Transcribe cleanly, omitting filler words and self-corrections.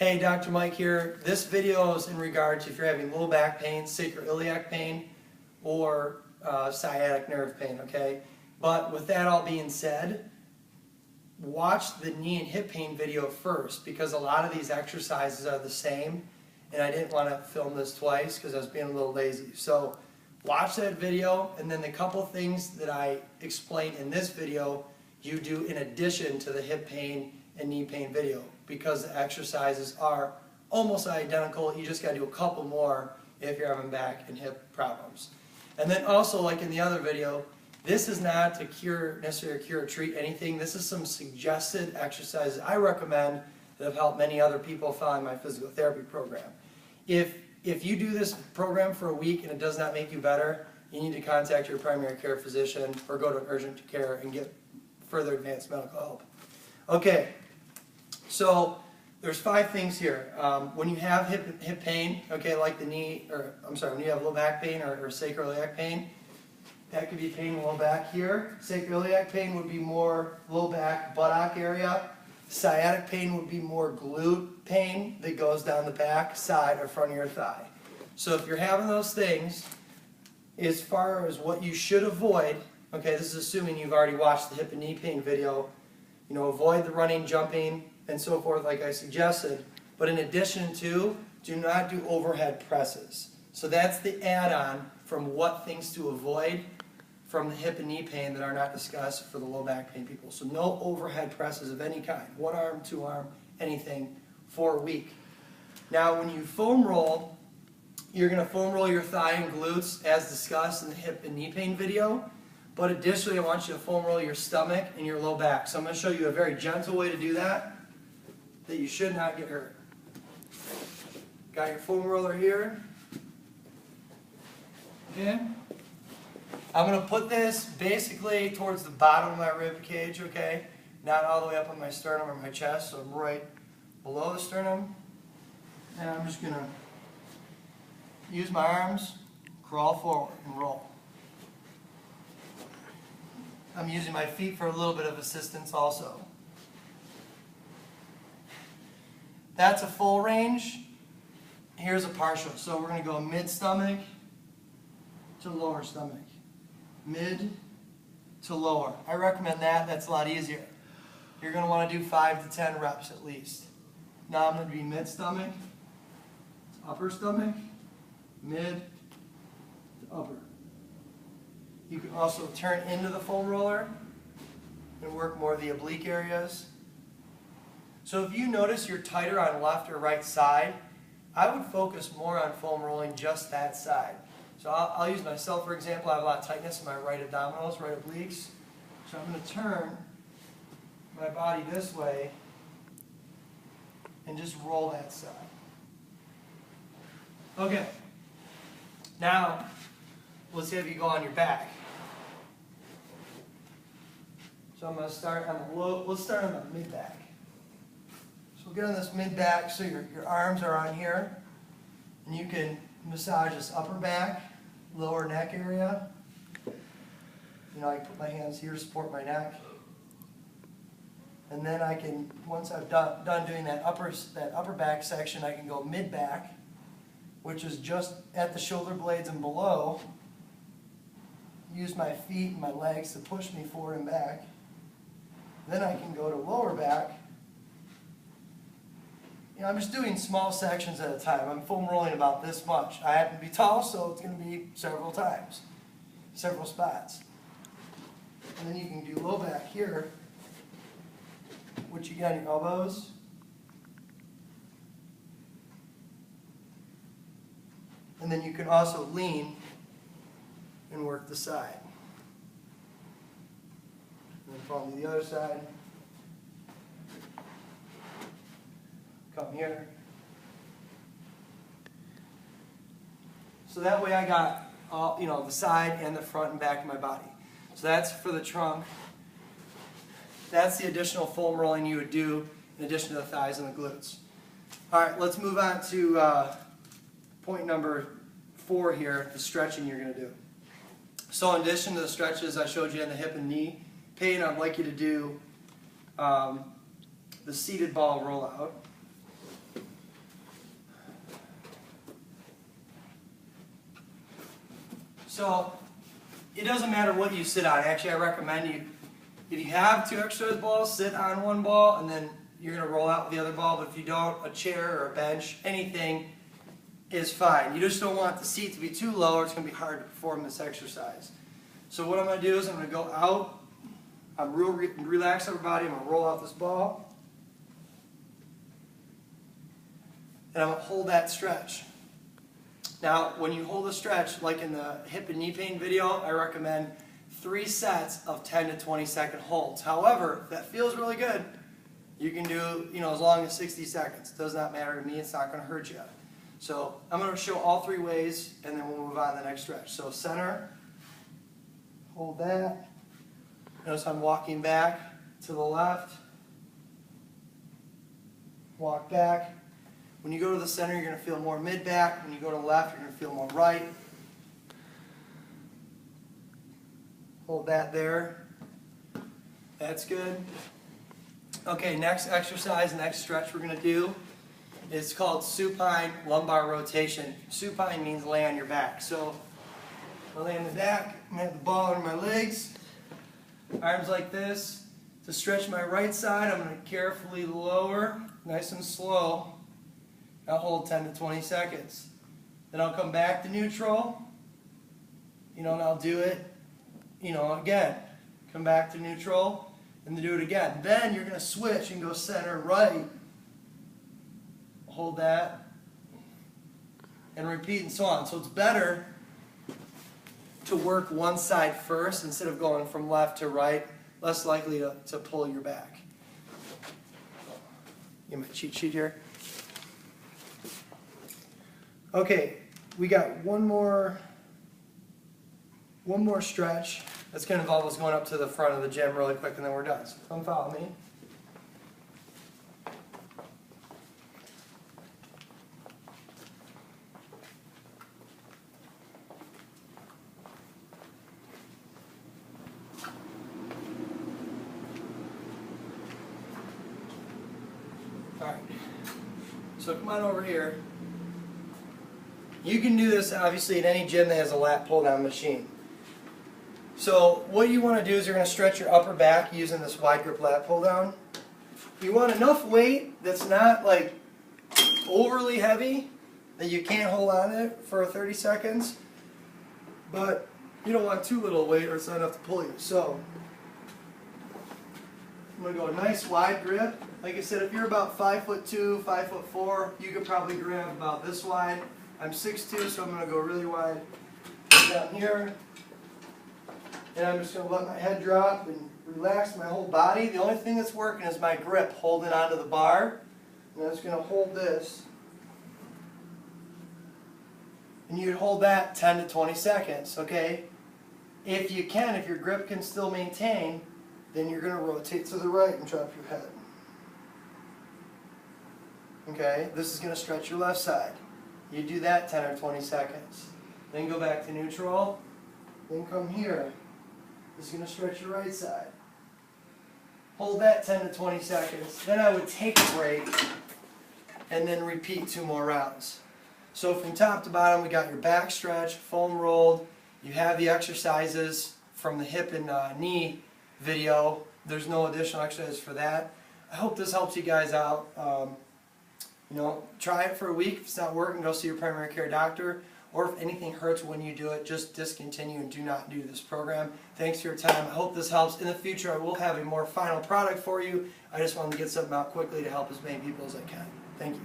Hey, Dr. Mike here. This video is in regard to if you're having low back pain, sacroiliac pain, or sciatic nerve pain, okay? But with that all being said, watch the knee and hip pain video first because a lot of these exercises are the same and I didn't want to film this twice because I was being a little lazy. So watch that video and then the couple things that I explained in this video you do in addition to the hip pain and knee pain video because the exercises are almost identical. You just got to do a couple more if you're having back and hip problems. And then also, like in the other video, this is not to necessarily cure or treat anything. This is some suggested exercises I recommend that have helped many other people following my physical therapy program. If you do this program for a week and it does not make you better, you need to contact your primary care physician or go to urgent care and get further advanced medical help. Okay, so there's 5 things here. When you have hip pain, okay, like the knee, or I'm sorry, when you have low back pain or sacroiliac pain, that could be pain in the low back here. Sacroiliac pain would be more low back, buttock area. Sciatic pain would be more glute pain that goes down the back, side, or front of your thigh. So if you're having those things, as far as what you should avoid, okay, this is assuming you've already watched the hip and knee pain video, you know, avoid the running, jumping, and so forth like I suggested. But in addition to, do not do overhead presses. So that's the add-on from what things to avoid from the hip and knee pain that are not discussed for the low back pain people. So no overhead presses of any kind, 1 arm, 2 arm, anything, for a week. Now when you foam roll, you're going to foam roll your thigh and glutes as discussed in the hip and knee pain video. But additionally, I want you to foam roll your stomach and your low back. So I'm going to show you a very gentle way to do that you should not get hurt. Got your foam roller here. Okay. I'm going to put this basically towards the bottom of my rib cage, okay? Not all the way up on my sternum or my chest, so I'm right below the sternum. And I'm just going to use my arms, crawl forward and roll. I'm using my feet for a little bit of assistance also. That's a full range. Here's a partial. So we're going to go mid-stomach to lower stomach. Mid to lower. I recommend that. That's a lot easier. You're going to want to do 5 to 10 reps at least. Now I'm going to be mid-stomach to upper stomach, mid to upper. You can also turn into the foam roller and work more of the oblique areas. So if you notice you're tighter on left or right side, I would focus more on foam rolling just that side. So I'll use myself for example. I have a lot of tightness in my right abdominals, right obliques. So I'm going to turn my body this way and just roll that side. Okay. Now, let's have you go on your back. So I'm going to start on the low, let's start on the mid-back. So we'll get on this mid-back so your arms are on here. And you can massage this upper back, lower neck area. You know, I can put my hands here to support my neck. And then I can, once I've done doing that upper back section, I can go mid-back, which is just at the shoulder blades and below. Use my feet and my legs to push me forward and back. Then I can go to lower back. You know, I'm just doing small sections at a time. I'm foam rolling about this much. I happen to be tall, so it's going to be several times, several spots. And then you can do low back here, which you got on your elbows. And then you can also lean and work the side. And then follow to the other side. Come here. So that way I got all, you know, the side and the front and back of my body. So that's for the trunk. That's the additional foam rolling you would do in addition to the thighs and the glutes. All right, let's move on to point number 4 here, the stretching you're going to do. So in addition to the stretches I showed you in the hip and knee pain, I'd like you to do the seated ball rollout. So it doesn't matter what you sit on. Actually, I recommend you, if you have 2 exercise balls, sit on one ball and then you're going to roll out with the other ball. But if you don't, a chair or a bench, anything is fine. You just don't want the seat to be too low or it's going to be hard to perform this exercise. So what I'm going to do is I'm going to go out. I'm real relaxed upper body. I'm going to roll out this ball. And I'm going to hold that stretch. Now, when you hold a stretch, like in the hip and knee pain video, I recommend 3 sets of 10 to 20 second holds. However, if that feels really good, you can do, as long as 60 seconds. It does not matter to me. It's not going to hurt you. So I'm going to show all 3 ways, and then we'll move on to the next stretch. So center, hold that. Notice I'm walking back to the left. Walk back. When you go to the center, you're going to feel more mid-back. When you go to the left, you're going to feel more right. Hold that there. That's good. Okay, next exercise, next stretch we're going to do is called supine lumbar rotation. Supine means lay on your back. So I lay on the back, I have the ball under my legs, arms like this. To stretch my right side, I'm going to carefully lower, nice and slow. I'll hold 10 to 20 seconds. Then I'll come back to neutral, and I'll do it, again. Come back to neutral, and then do it again. Then you're going to switch and go center, right. Hold that, and repeat and so on. So it's better to work one side first instead of going from left to right, less likely to pull your back. Get my cheat sheet here. Okay, we got one more stretch. That's going to involve us going up to the front of the gym really quick, and then we're done. So come follow me. All right. So come on over here. You can do this obviously at any gym that has a lat pull down machine. So what you want to do is you're going to stretch your upper back using this wide grip lat pull down. You want enough weight that's not like overly heavy that you can't hold on to it for 30 seconds, but you don't want too little weight or it's not enough to pull you. So I'm going to go a nice wide grip. Like I said, if you're about 5'2", 5'4", you could probably grab about this wide. I'm 6'2", so I'm going to go really wide down here. And I'm just going to let my head drop and relax my whole body. The only thing that's working is my grip holding onto the bar. And I'm just going to hold this. And you'd hold that 10 to 20 seconds, okay? If you can, if your grip can still maintain, then you're going to rotate to the right and drop your head. Okay, this is going to stretch your left side. You do that 10 or 20 seconds. Then go back to neutral. Then come here. This is going to stretch your right side. Hold that 10 to 20 seconds. Then I would take a break and then repeat 2 more rounds. So from top to bottom, we got your back stretch, foam rolled. You have the exercises from the hip and knee video. There's no additional exercises for that. I hope this helps you guys out. Try it for a week. If it's not working, go see your primary care doctor. Or if anything hurts when you do it, just discontinue and do not do this program. Thanks for your time. I hope this helps. In the future, I will have a more final product for you. I just wanted to get something out quickly to help as many people as I can. Thank you.